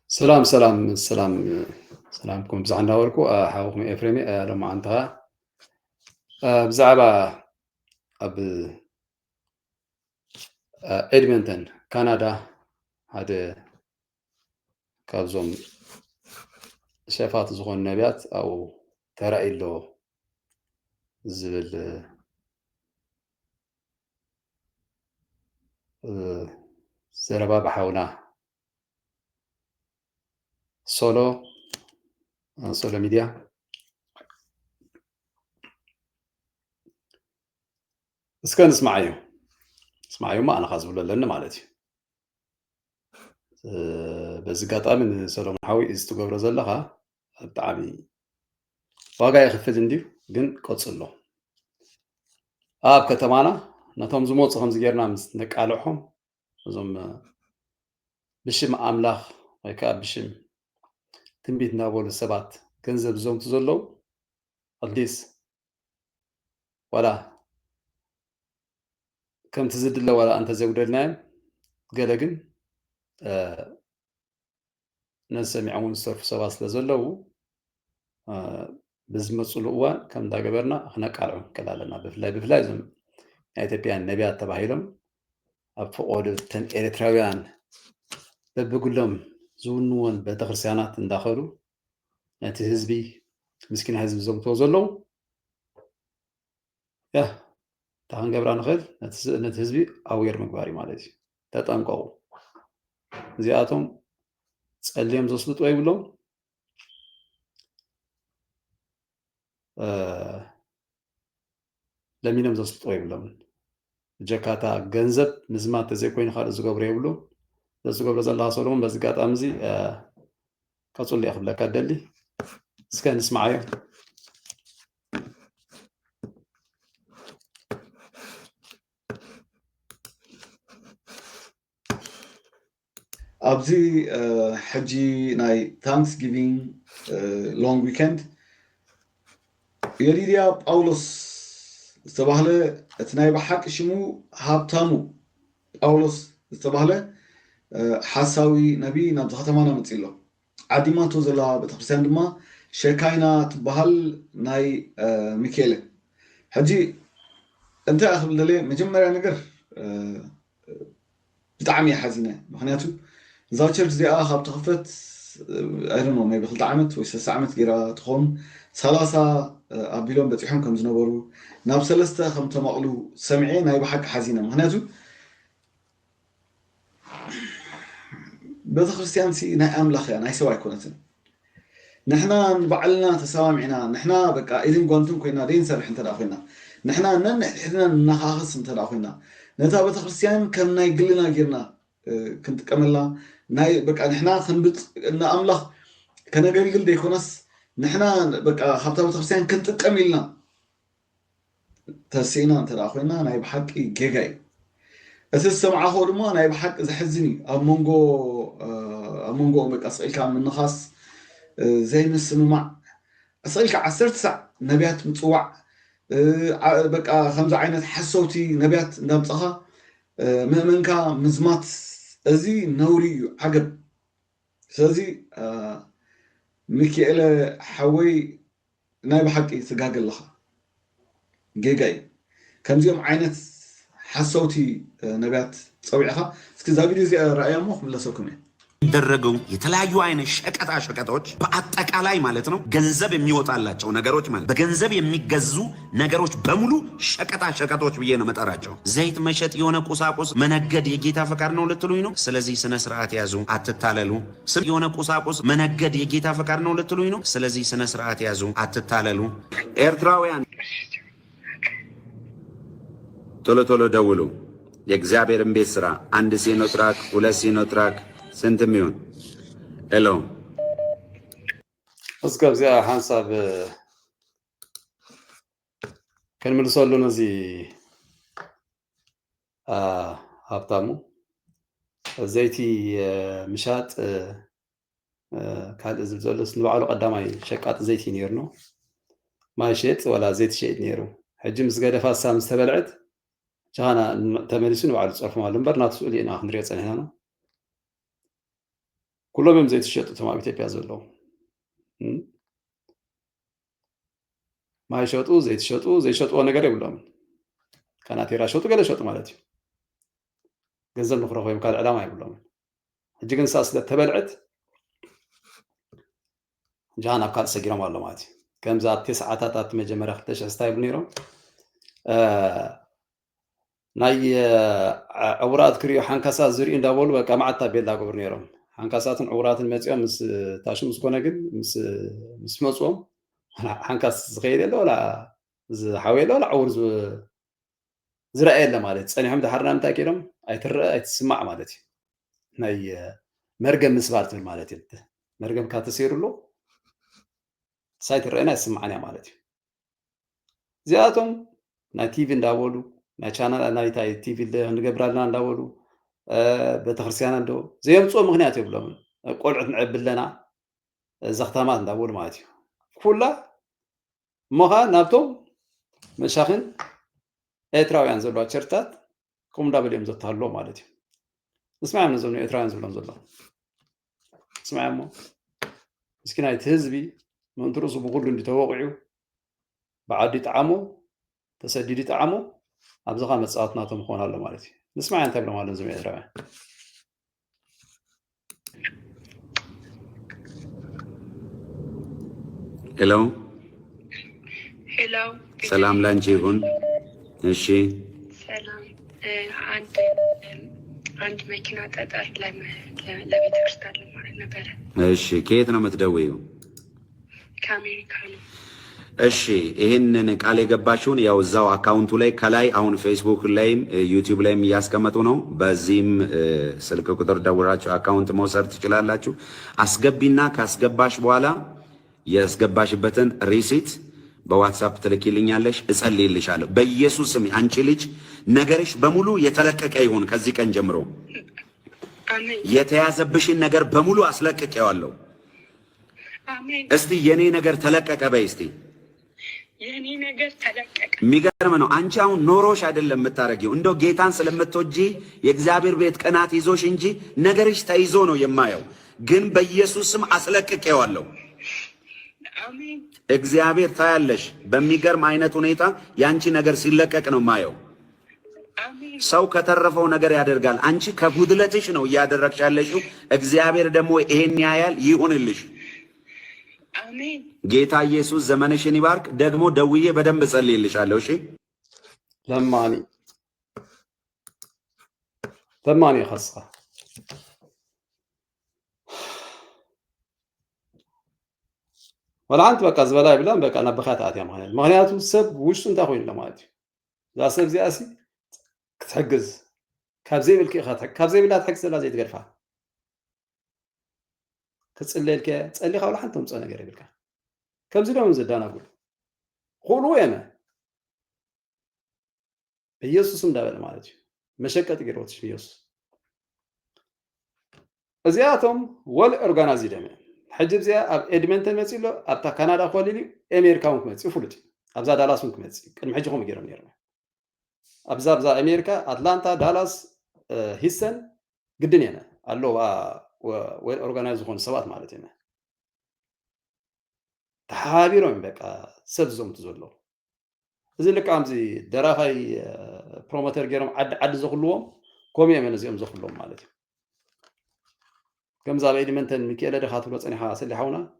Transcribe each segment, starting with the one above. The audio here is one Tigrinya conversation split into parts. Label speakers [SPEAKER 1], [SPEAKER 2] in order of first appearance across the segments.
[SPEAKER 1] سلام سلام سلام سلامكم بزح እናበልኩ ሓወኹም ኤፍሬም ሎማ ኣንትኻ ብዛዕባ ኣብ ኤድመንተን ካናዳ ሓደ ካብዞም ሸፋት ዝኾኑ ነቢያት ኣብኡ ተራእዩሎ ዝብል ዘረባ ብሓውና ሶሎ ሚድያ እስከ ንስማዓዩ ስማዓዩማ ኣነ ኻ ዝብሎ ኣለኒ ማለት እዩ በዚ ጋጣሚ ንሰሎሞን ሓዊ እዚ ትገብሮ ዘለኻ ብጣዕሚ ዋጋ ይኽፍል እንድዩ ግን ቀፅሎ ኣብ ከተማና ነቶም ዝመፁ ከምዚ ጌርና ምስ ነቃልዖም እዞም ብሽም ኣምላኽ ወይ ከዓ ብሽም ትንቢት እናበሉ ሰባት ገንዘብ ዝዘምቱ ዘለዉ ኣትሊስ ዋላ ከምቲ ዝድለ ዋላ እንተዘይጉደልናዮም ገለ ግን ነሰሚዖም እውን ዝሰርሑ ሰባት ስለ ዘለዉ ብዝመፅሉ እዋን ከም እንዳገበርና ክነቃልዑ ንክእል ኣለና ብፍላይ እዞም ናይ ኢትዮጵያን ነቢያት ተባሂሎም ኣብ ፈቆዶ እተን ኤርትራውያን በብግሎም ዝውንዎን ቤተክርስትያናት እንዳኸዱ ነቲ ህዝቢ ምስኪና ህዝቢ ዘምትዎ ዘለዉ እንታ ክንገብራ ንኽእል ነቲ ህዝቢ ኣዌር ምግባር እዩ ማለት እዩ ተጠንቀቑ እዚኣቶም ጸልዮም ዘስልጦ ይብሎም ለሚኖም ዘስልጦ ይብሎም ጀካታ ገንዘብ ምዝማት ተዘይኮይኑ ካልእ ዝገብሮ የብሉ ዝገብሮ ዘለካ ሰሎሞን በዚ ጋጣሚ እዚ ቀፅሉ እየ ክብለካ ደሊ እስከ ንስማዓዮ
[SPEAKER 2] ኣብዚ ሕጂ ናይ ታንክስ ጊቪንግ ሎንግ ዊኬንድ የዲድያ ጳውሎስ ዝተባህለ እቲ ናይ ብሓቂ ሽሙ ሃብታሙ ጳውሎስ ዝተባህለ ሓሳዊ ነቢይ ናብዚ ከተማና መፅእ ኣሎ ዓዲማቶ ዘላ ቤተክርስትያን ድማ ሸካይና ትበሃል ናይ ሚካኤለ ሕጂ እንታይ ኣኽብል ደለየ መጀመርያ ነገር ብጣዕሚ እየ ሓዚነ ምክንያቱ እዛ ቸርች እዚኣ ካብ ተኸፈት ኣይዶኖ ሜቢ 2 ዓመት ወይ 3 ዓመት ጌራ ትኾን 30 ኣቢሎም በፂሖም ከም ዝነበሩ ናብ 3 ከም ተማቕሉ ሰምዐ ናይ ብሓቂ ሓዚነ ምክንያቱ ቤተክርስትያን ናይ ኣምላኽ እያ ናይ ሰብ ኣይኮነትን ንሕና ንባዕልና ተሰማሚዕና ንሕና በቃ ኢድን ጓንቱን ኮይና ደይንሰርሕ እንተደኣ ኮይና ንሕና ነንሕድሕድና ንነኻኽስ እንተደኣ ኮይና ነታ ቤተክርስትያን ከም ናይ ግልና ጌርና ክንጥቀመላ ናይ በቃ ንሕና ክንብፅ ንኣምላኽ ከነገልግል ደይኮነስ ንሕና በቃ ካብታ ቤተክርስትያን ክንጥቀም ኢልና ተሲእና እንተደኣ ኮይና ናይ ብሓቂ ጌጋ እዩ እቲ ዝሰምዓኸ ድማ ናይ ብሓቂ ዘሕዝን እዩ ኣብ መንጎኦም በቃ ስቂልካ ምንኻስ ዘይምስምማዕ ስቂልካ 10 ሰዕ ነቢያት ምፅዋዕ በቃ ከምዚ ዓይነት ሓሰውቲ ነቢያት እንዳምፀኻ ምእመንካ ምዝማት እዚ ነውሪ እዩ ዓገብ ስለዚ ሚካኤለ ሓወይ ናይ ብሓቂ ትጋግ ኣለኻ ጌጋ እዩ ከምዚኦም ዓይነት ሓሰውቲ ነቢያት ፀዊዕኻ እስኪ እዛ ቪድዮ እዚኣ ረኣያ ሞ ክምለሰኩም እየ
[SPEAKER 3] የሚደረጉ የተለያዩ አይነት ሸቀጣ ሸቀጦች በአጠቃላይ ማለት ነው ገንዘብ የሚወጣላቸው ነገሮች ማለት በገንዘብ የሚገዙ ነገሮች በሙሉ ሸቀጣ ሸቀጦች ብዬ ነው መጠራቸው። ዘይት መሸጥ የሆነ ቁሳቁስ መነገድ የጌታ ፈቃድ ነው ልትሉኝ ነው? ስለዚህ ስነ ስርዓት ያዙ፣ አትታለሉ። የሆነ ቁሳቁስ መነገድ የጌታ ፈቃድ ነው ልትሉኝ ነው? ስለዚህ ስነ ስርዓት ያዙ፣ አትታለሉ። ኤርትራውያን ቶሎ ቶሎ ደውሉ። የእግዚአብሔርን ቤት ስራ 1 ሲኖትራክ 2 ሲኖትራክ ስንትም ይሁን ሄሎ
[SPEAKER 1] እስከ እዚኣ ሓንሳብ ክንምልሰሉ ነዚ ሃብታሙ ዘይቲ ምሻጥ ካልእ ዝብል ዘሎስ ንባዕሉ ቀዳማይ ሸቃጥ ዘይቲ ነይሩ ማይ ሸጥ ወላ ዘይቲ ሸጥ ነይሩ ሕጂ ምስ ገደፋ ሳብ ዝተበልዐት ጃና ተመሊሱ ንባዕሉ ፀርፎም ኣሎ እምበር ናቱ ስኡል ኢና ክንሪኦ ፀኒሕና كلهم يوم زيت الشيط تمام إثيوبيا زلوا ما يشطوا زيت شطوا أنا قريب لهم كانت يراشطوا قال شطوا مالتي جزل نخرج ويم كان علامة يقول لهم هجي جنس أصل تبلعت جانا قال سجرام والله ماتي كم زاد 9 تات مجمرة 11 ستايل نيرو ناي أوراد كريو حنكسات زري دابول بقى معتا بيلا قبر نيرو حنكسات عورات المتيا مس تاشم مسكونا جد مس مصوم حنكس صغير ولا حاول ولا عور زرائيل مالت صني حمد حرنا متاكيرم ايتر تسمع مالتي ناي مرقم مسبارت مالتي مرقم كاتسير له سايت رأينا يسمعنا مالتي زياتهم ناي تي في نداولو ناي channel ناي تاي تي في اللي نقبرالنا نداولو بتخرسيانا ندو زيهم صوم مغنيات يبلون قلعت نعب لنا زختامات نداول مالتي كلها مها نابتو مشاخن ኤርትራውያን ዘለዋ ቸርታት ቁም ዳብል እዮም ዘተሃሎ ማለት እዩ ንስማዕ ምን ዘሎ ኤርትራውያን ዝብሎም ዘሎ ስማዕ እሞ ምስኪና እቲ ህዝቢ መንትሩሱ ብኩሉ እንዲ ተወቂዑ ብዓዲ ጣዕሞ ተሰዲዲ ጣዕሞ ኣብዝኻ መፃወት ናቶም ክኾን ኣሎ ማለት እዩ ንስማዕ እንታይ ብሎም ኣሎ እዞም ኤርትራውያን
[SPEAKER 3] ሄሎ
[SPEAKER 4] ሄሎ
[SPEAKER 3] ሰላም ላንቺ ይሁን እሺ
[SPEAKER 4] ሰላም አንድ መኪና ጠጣር ለቤተ ክርስቲያን ለማለት ነበረ
[SPEAKER 3] እሺ ከየት ነው የምትደውይው
[SPEAKER 4] ከአሜሪካ ነው
[SPEAKER 3] እሺ ይሄንን ቃል የገባችሁን ያው እዛው አካውንቱ ላይ ከላይ አሁን ፌስቡክ ላይም ዩቲዩብ ላይም እያስቀመጡ ነው በዚህም ስልክ ቁጥር ደውላችሁ አካውንት መውሰድ ትችላላችሁ አስገቢና ካስገባሽ በኋላ ያስገባሽበትን ሪሲት በዋትስአፕ ትልኪልኛለሽ እጸልይልሻለሁ በኢየሱስ ስም አንቺ ልጅ ነገርሽ በሙሉ የተለቀቀ ይሁን ከዚህ ቀን ጀምሮ
[SPEAKER 4] አሜን
[SPEAKER 3] የተያዘብሽን ነገር በሙሉ አስለቅቄዋለሁ
[SPEAKER 4] አሜን
[SPEAKER 3] እስቲ የኔ ነገር ተለቀቀ በይ እስቲ
[SPEAKER 4] የኔ ነገር ተለቀቀ
[SPEAKER 3] የሚገርም ነው አንቺ አሁን ኖሮሽ አይደለም የምታረጊው እንደው ጌታን ስለምትወጂ የእግዚአብሔር ቤት ቅናት ይዞሽ እንጂ ነገርሽ ተይዞ ነው የማየው ግን በኢየሱስ ስም አስለቅቄዋለሁ
[SPEAKER 4] አሜን
[SPEAKER 3] እግዚአብሔር ታያለሽ በሚገርም አይነት ሁኔታ ያንቺ ነገር ሲለቀቅ ነው ማየው
[SPEAKER 4] አሜን
[SPEAKER 3] ሰው ከተረፈው ነገር ያደርጋል አንቺ ከጉድለትሽ ነው ያደረግሽ ያለሽው እግዚአብሔር ደግሞ ይሄን ያያል ይሁንልሽ
[SPEAKER 4] አሜን
[SPEAKER 3] ጌታ ኢየሱስ ዘመንሽን ይባርክ ደግሞ ደውዬ በደንብ ጸልይልሻለሁ እሺ
[SPEAKER 1] ለማኒ خاصه ولا أنت بقى زبالة بلان بقى أنا بخات عاتيا مهنياتو السب وش أنت أخوين لماتي لا سب زي أسي تحجز كابزي بالكي خاتك كابزي بالله تحجز لا زي تقرفها كتصلي لك تصلي خاول حتى مصنع قريب لك كابزي لهم زدان أقول قولوا يا ما بيسوس مدابل مالتي مشكة تقروتش بيسوس أزياتهم والأورجانيزي دمي حجب زي أب إدمنتن مسيلو أب تا كندا خوليلي أمريكا ممكن مسي فلتي أبزا دالاس ممكن مسي كن محجهم يجرون يرمي أبزا أمريكا أتلانتا دالاس هيسن قدني أنا اللو وين أورجانيز هون سوات مالتنا تحابيرهم بقى سبزهم تزولو إذا لك عمزي دراخي بروموتر جرم عد زخلوهم كومي من زيهم زخلوهم مالتي كم زابي إدمنتن ميكيلا دخاتو لصني حاسل حونا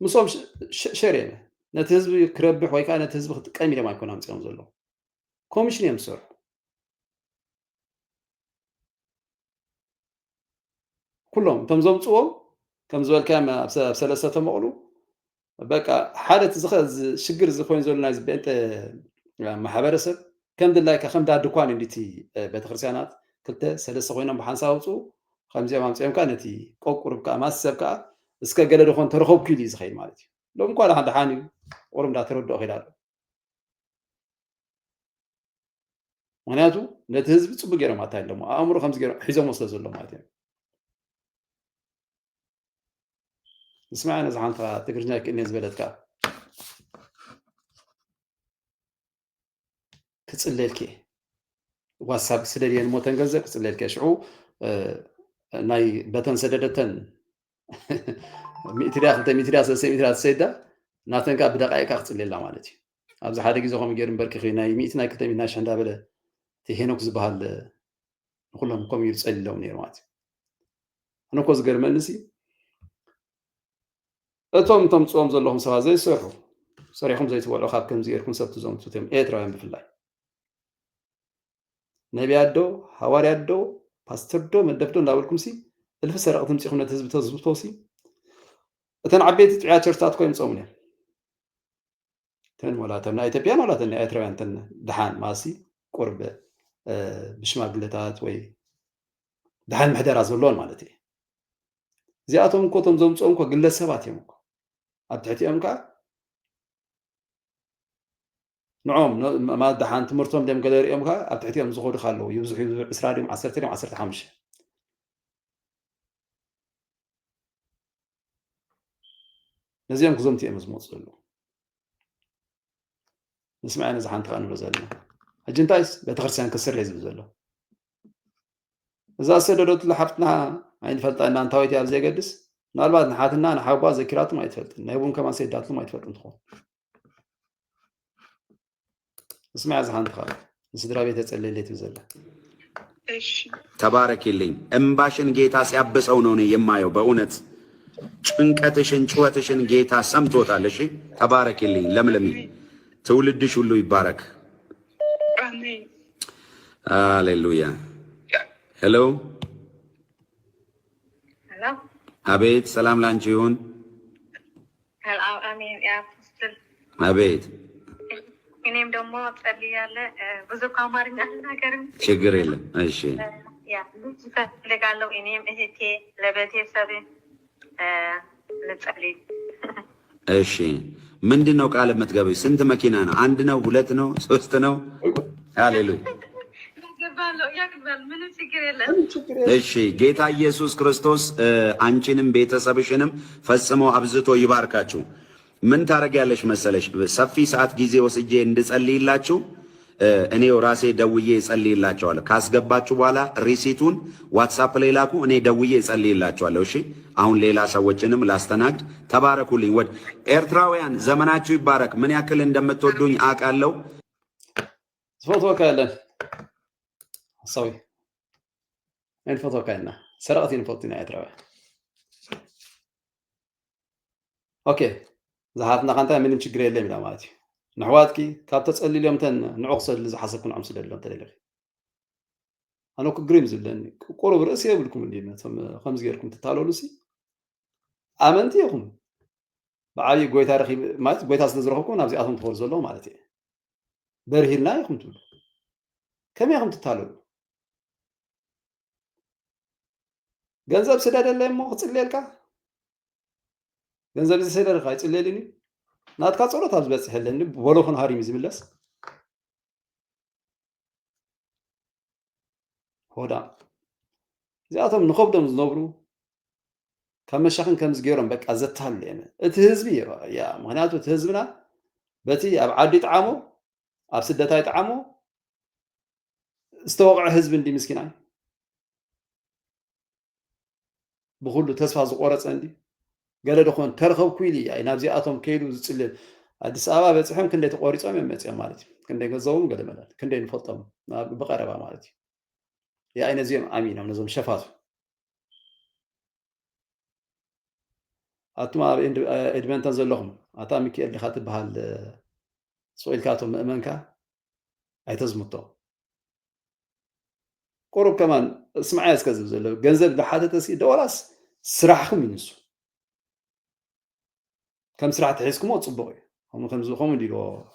[SPEAKER 1] مصوم شرينا نتهزب كربح ويكا نتهزب قيمي لما يكون همسكم زلو كوميشن يمسر كلهم تمزوم صوم كم زول كام بسلسة مقلو بقى حالة زخز شجر زخوين زول ناس بنت محبرسب كم دلاي كخم دار دكان اللي بتخرسيانات كلته سلسة خوينا بحنساوصو خمسة خمسة إمكانتي قرب كأماس سبكة إسكا جل دخون ترخب كيلي زخيل مالتي لو مقال هذا حاني ورم دا ترد خلال معناته نتهز بتصب جرم ما تاين لما أمره 5 جرم حزام وصل زلوا ما تاين اسمعنا زعان فتقرجنا كإني زبلتك كتصليلك واتساب سدري الموتن جزء كتصليلك شعو ناي بتن سددتن 100 ريال 200 ريال 300 ريال تسيدا ناتن كا بدقائق اخصليلا مالتي ابز حدا غيزو خم غير بركي خي ناي 100 ناي 200 ناي شندا بله تهينوك زبال كلهم كوم يصللهم نير مالتي انا كوز غير منسي اتوم تم ጾም ዘለኹም ሰባት ዘይሰርሑ ሰሪሖም ዘይትበልዑ ካብ ከምዚ ጌርኩም ሰብ ትዘምቱትዮም ኤርትራውያን ብፍላይ ነቢያ ዶ ሃዋርያ ዶ ፓስተር ዶ መደብ ዶ እንዳበልኩም ሲ እልፊ ሰረቕቲ ምፂኹም ነቲ ህዝቢ ተዝብቶ ሲ እተን ዓበይቲ ጥዑያ ቸርችታት ኮይኖም ጾሙን እዮም ተን ወላተን ናይ ኢትዮጵያን ወላተን ናይ ኤርትራውያን ተን ድሓን ማሲ ቁርብ ብሽማግለታት ወይ ድሓን ምሕደራ ዘለዎን ማለት እዩ እዚኣቶም እኮ እቶም ዘምፅኦም እኮ ግለሰባት እዮም እኮ ኣብ ትሕቲኦም ከዓ ንዖም ማለት ድሓን ትምህርቶም ደም ገለ ሪኦም ከዓ ኣብ ትሕቲኦም ዝኸዱ ካለዉ ይብዝሑ 20 ድዮም 10 ድዮም 15 ነዚኦም ክዞምቲ እዮም ዝመፁ ዘለዉ ንስማዕና እዚ ሓንቲ ከዓ ንብሎ ዘለና ሕጂ እንታይስ ቤተክርስትያን ክስርሕ እዩ ዝብል ዘሎ እዛ ሰደዶት ለሓፍትና ኣይንፈልጣና እንታወይቲ ኣብ ዘይገድስ ምናልባት ንሓትና ንሓጓ ዘኪራቱም ኣይትፈልጥን ናይ ቡን ከማን ሰይዳትሎም ኣይትፈልጡ እንትኾን እስማዕ እዚ ሓንቲ ከዓ ንስድራ ቤተ ፀለይለይ ትብል ዘላ
[SPEAKER 3] ተባረክልኝ። እምባሽን ጌታ ሲያብሰው ነው እኔ የማየው። በእውነት ጭንቀትሽን ጩኸትሽን ጌታ ሰምቶታል። እሺ ተባረክልኝ። ለምለም ትውልድሽ ሁሉ ይባረክ።
[SPEAKER 4] አሜን።
[SPEAKER 3] ሃሌሉያ። ሄሎ
[SPEAKER 4] ሄሎ።
[SPEAKER 3] አቤት። ሰላም ላንቺ ይሁን።
[SPEAKER 4] ሄሎ። አሜን። ያ ፓስተር።
[SPEAKER 3] አቤት።
[SPEAKER 4] እኔም ደግሞ ጸልያለሁ። ብዙ ከአማርኛ አልናገርም።
[SPEAKER 3] ችግር የለም። እሺ
[SPEAKER 4] ያ ልጅ እፈልጋለሁ። እኔም እህቴ ለቤተሰብ ልጸልይ።
[SPEAKER 3] እሺ ምንድን ነው ቃል የምትገቢው? ስንት መኪና ነው? አንድ ነው? ሁለት ነው? ሶስት ነው? ሃሌሉያ።
[SPEAKER 4] ምንም ችግር የለም።
[SPEAKER 3] እሺ ጌታ ኢየሱስ ክርስቶስ አንቺንም ቤተሰብሽንም ፈጽሞ አብዝቶ ይባርካችሁ። ምን ታረጊያለሽ መሰለሽ? ሰፊ ሰዓት ጊዜ ወስጄ እንድጸልይላችሁ እኔው ራሴ ደውዬ እጸልይላችኋለሁ። ካስገባችሁ በኋላ ሪሲቱን ዋትሳፕ ላይ ላኩ። እኔ ደውዬ እጸልይላችኋለሁ። እሺ አሁን ሌላ ሰዎችንም ላስተናግድ። ተባረኩልኝ። ወድ ኤርትራውያን ዘመናችሁ ይባረክ። ምን ያክል እንደምትወዱኝ አውቃለሁ።
[SPEAKER 1] ፎቶ ካለን ሰው እን ፎቶ ካለና ሰራቅቲን ፎቶና ኤርትራውያን ኦኬ زحاتنا خانتا من نشجر اللي من أماتي نحواتكي كابتة تسألي اليوم تن نعقصد اللي حسب كون عم سدل اليوم تلي أنا كجريم زلني قرب رأسي أقولكم اللي مثلا خمس غيركم تتعالوا لسي آمنتي ياكم بعدي قوي تاريخي ما قوي تاس نزرقكم نبزي أثم تفرز الله مالتي برهيرنا ياكم تقول كم ياكم تتعالوا جنزب سداد اللي ما قصد ليلك ገንዘብ ዝሰደር ካይጽለልኒ ናትካ ጸሎት ኣብ ዝበጽሕለኒ በሎኹን ሃሪም ዝምለስ ሆዳ እዚኣቶም ንኸብዶም ዝነብሩ ካብ መሻኽን ከም ዝገይሮም በቃ ዘታሉ የነ እቲ ህዝቢ ያ ምክንያቱ እቲ ህዝብና በቲ ኣብ ዓዲ ጣዓሞ ኣብ ስደታይ ጣዓሞ ዝተወቕዐ ህዝቢ እንዲ ምስኪናይ ብኩሉ ተስፋ ዝቆረፀ እንዲ ገለ ደኾን ተረኸብ ኩይሊ ኣይ ናብዚ ኣቶም ከይዱ ዝጽልል ኣዲስ ኣበባ በጽሖም ክንደይ ተቆሪጾም እዮም መጽኦም ማለት እዩ ክንደይ ገዛዎም ገለ መላል ክንደይ ንፈልጦም ብቐረባ ማለት እዩ የኣይ ነዚኦም ኣሚኖም ነዞም ሸፋቱ ኣቱም ኣብ ኤድመንተን ዘለኹም ኣታ ሚካኤል ዲኻ ትበሃል ስኢልካቶም ምእመንካ ኣይተዝምቶ ቁሩብ ከማን እስማዓያ እስከ ዝብ ዘሎ ገንዘብ ዝሓተተ ሲ ደወላስ ስራሕኩም እዩ ንሱ كم سرعة تحسكم وتصبغي هم خم ديلو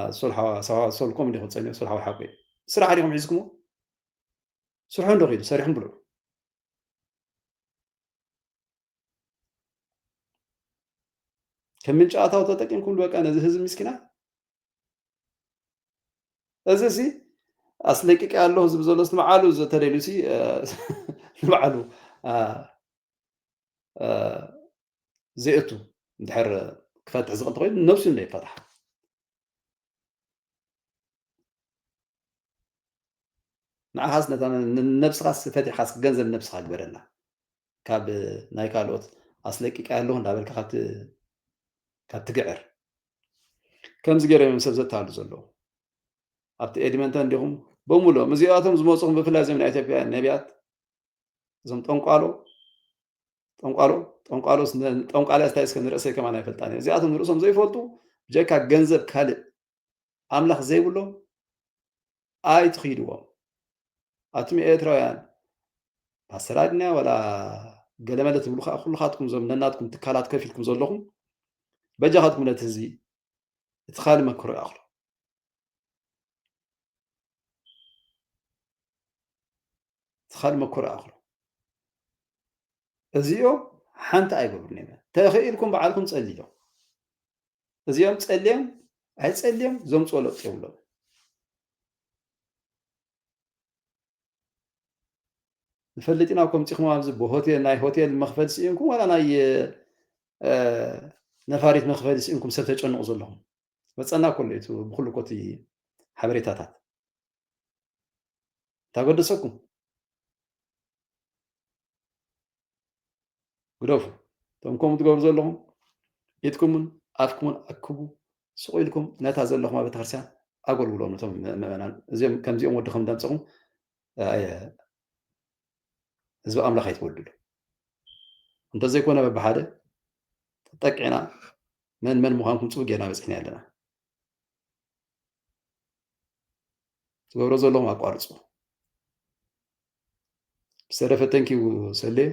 [SPEAKER 1] صلحة سواء صلكم اللي خد صلحة وحقي سرعة عليهم حسكم سرحون دغيد سريحون بلو كم من جاءتها وتتكلم كل وقت أنا زهز مسكينة أزسي أصلك قال له زبزول اسمع علو زتريلوسي معلو زيتو دحر كفات عزق تقول نفس اللي فتح مع حاسنا النفس خاص فتح خاص جنزل النفس خاص برنا ካብ ናይ ካልኦት ኣስለቂቃ ኣለሁ እንዳበልካ ካብ ትግዕር ከምዚ ገይሮም ሰብ ዘተሃሉ ዘለዉ ኣብቲ ኤድመንተን እንዲኹም በሙሉኦም እዚኣቶም ዝመፁኹም ብፍላይ እዞም ናይ ኢትዮጵያ ነቢያት እዞም ጠንቋሎ እንታይ እስከ ንርእሰይ ከማን ኣይፈልጣን እየ እዚኣቶም ንርእሶም ዘይፈልጡ ብጀካ ገንዘብ ካልእ ኣምላኽ ዘይብሎም ኣይትኽይድዎም ኣቱም ኤርትራውያን ፓስተራድና ወላ ገለመለ ትብሉ ከዓ ኩልኻትኩም እዞም ነናትኩም ትካላት ከፍ ኢልኩም ዘለኹም በጃኻትኩም ነቲ ህዝቢ እቲ ካልእ መክሮ ይኣኽሎ እቲ ካልእ መክሮ ይኣኽሎ እዚኦም ሓንቲ ኣይገብሩን እዮም ተኽኢልኩም በዓልኩም ጸልዮም እዚኦም ጸልዮም ኣይጸልዮም ዘምፅኦ ለውጢ የብሎም ንፈልጢና ከምፂኹም ኣብዚ ብሆቴል ናይ ሆቴል መኽፈሊ ስኢንኩም ዋላ ናይ ነፋሪት መኽፈሊ ስኢንኩም ሰብ ተጨንቑ ዘለኹም ወፀና ኩሉ እቲ ብኩሉ ኮቲ ሓበሬታታት እንታገደሰኩም ግደፉ እቶም ከምኡ ትገብሩ ዘለኹም ኢድኩምን ኣፍኩምን ኣክቡ ስቑ ኢልኩም ነታ ዘለኹማ ቤተክርስትያን ኣገልግሎም ነቶም ምእመናን እዚኦም ከምዚኦም ወዲ ከም ደምፅኹም ህዝቢ ኣምላኽ ኣይትወድሉ እንተዘይኮነ በብሓደ ተጠቂዕና መን ምዃንኩም ፅቡቅ ጌርና በፂሕና ኣለና ትገብሮ ዘለኹም ኣቋርፁ ብዝተረፈ ተንኪው ሰለየ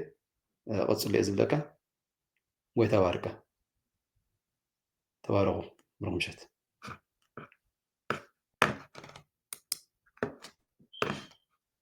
[SPEAKER 1] ቀፅሉ እየ ዝብለካ ጎይታ ባርካ ተባረኹ ብሩክ ምሸት